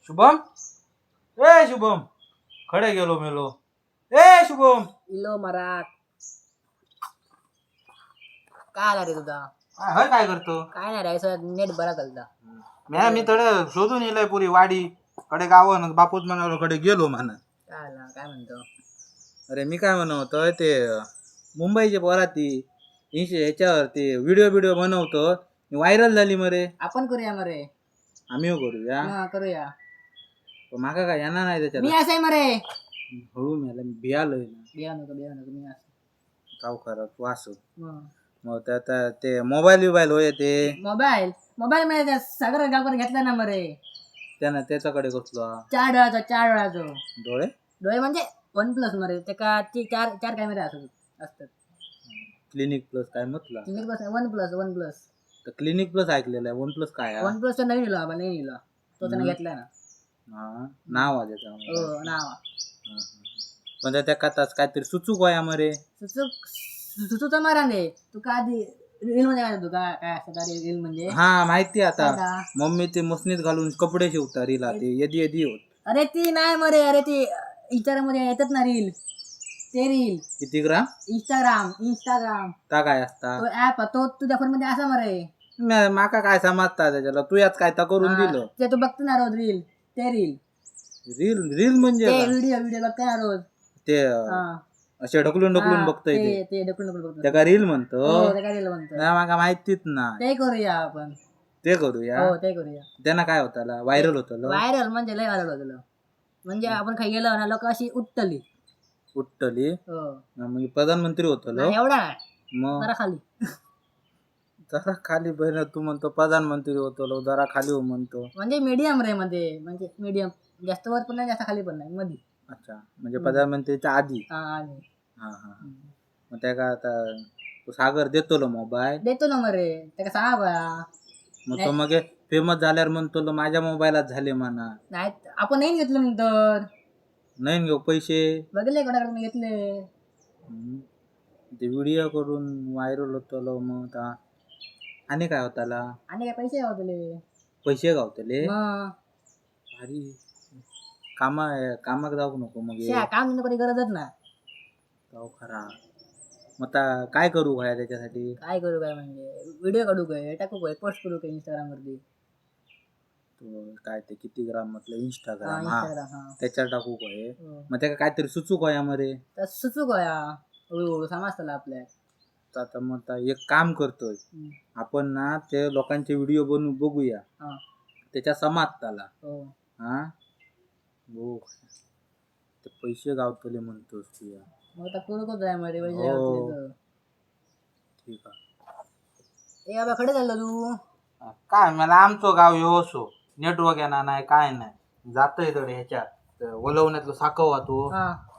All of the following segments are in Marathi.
शुभम ए शुभम खडे गेलो मेलो ए शुभम इलो मराक काय आला रे तुझा हय काय करतो काय नाही रे नेट बरा चालता मी थोडे शोधून येलोय पुरी वाडी कडे गावन बापूत म्हणालो कडे गेलो म्हणा काय आला काय म्हणतो अरे मी काय म्हणतोय ते मुंबईचे पोराती ह्याच्यावर ते व्हिडिओ बनवतो व्हायरल झाली मरे आपण करूया मरे आम्ही करूया हा करूया माका काय येणार नाही मी त्याच्यात असं आहे मरे हळू मेला मी भियालोय ना बिया नको मी असं काव खरं तू असो मग मग त्या ते मोबाईल होय ते मोबाईल मध्ये सागर गावकर घेतला ना मरे त्यानं त्याच्याकडे कसलो 4 डोळ्याचा डोळे डोळे म्हणजे OnePlus मरे ते का ती चार कॅमेरे असतात क्लिनिक प्लस काय म्हटलं क्लिनिक प्लस वन प्लस तर क्लिनिक प्लस ऐकलेलं आहे वन प्लस काय आहे? OnePlus तर नवीन इला नवीन इला तो त्याने घेतला ना हा नाव आहे त्याचं हो नाव म्हणजे त्या कथाच काहीतरी सुचूक वया मरे तू तर मारा दे तू का आधी रील मध्ये काय तू काय असतं रील म्हणजे हा माहिती आता काय? मम्मी ते मसनीत घालून कपडे शिवता रीला ते यदी होत अरे ती नाही मरे अरे ती इंस्टाग्राम मध्ये येतात ना रील ते रील किती ग्राम इंस्टाग्राम ता काय असता तो ऍप तो तुझ्या फोन मध्ये असा मरे माका काय समजता त्याच्याला तू याच काय ता करून दिलं ते तू बघतो ना रोज रील ते रील रील म्हणजे ते काय? व्हिडिओ बघतो ना रोज ते असे ढकलून बघतोय ते ते ढकलून बघतो त्या का रील म्हणतो हो ते काय रील म्हणतो नाही, माका माहितीच ना ते करूया आपण ते करूया हो ते करूया त्यांना काय होतं व्हायरल होतं व्हायरल म्हणजे लय व्हायरल होतं म्हणजे आपण काही गेलो ना लोक अशी उठतली उठली हो म्हणजे प्रधानमंत्री होतो नाही, एवढा नाही मग जरा खाली जरा खाली बहिण तू म्हणतो प्रधानमंत्री होतो जरा खाली हो म्हणतो म्हणजे मीडियम रे मध्ये म्हणजे मीडियम जास्त वर पण नाही जास्त खाली पण नाही मध्ये अच्छा म्हणजे प्रधानमंत्रीच्या आधी हा आणि हा हा मग त्या का आता तू सागर देतो मोबाईल देतो ना मरे त्या का सांगा बया मग तो मग फेमस झाल्यावर म्हणतो माझ्या मोबाईलात झाले म्हणा नाही आपण नाही घेतलं नंतर नाही घेऊ पैसे बघले कोणाकडे घेतले ते व्हिडिओ करून व्हायरल होतो मग आता आणि काय होताला आणि काय पैसे गावतले पैसे गावतले मग भारी कामाक जाऊ नको मग काम कधी गरजच ना जाऊ खरा मग आता काय करू भाया त्याच्यासाठी काय करू काय म्हणजे व्हिडिओ काढू काय टाकू काय पोस्ट करू काय इंस्टाग्राम वरती काय ते किती ग्राम म्हटलं इंस्टाग्राम इंस्टाग्राम त्याच्यावर टाकू काय मग त्या काहीतरी सुचू काय यामध्ये तर सुचू गया हळूहळू समजतला आपल्या आता मग आता एक काम करतोय आपण ना ते लोकांचे व्हिडिओ बनवून बघूया त्याच्या समाजताला हो हा हो ते पैसे गावतले म्हणतोस तू मग आता करू कसं आहे मध्ये पैसे हो. गावतले तर ठीक आहे ए बाबा खडे झालं तू काय मला आमचं गाव असो नेटवर्क येणार नाही काय नाही जातोय तर ह्याच्यात वलवण्यातलं साकवा तू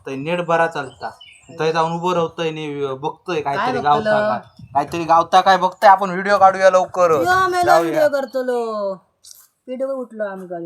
तर नेट बरा चालता थंय जाऊन उभं राहतोय बघतोय काहीतरी गावता काहीतरी गावता काय बघतोय आपण व्हिडिओ काढूया लवकर व्हिडिओ करतो लो व्हिडिओ उठलो आमका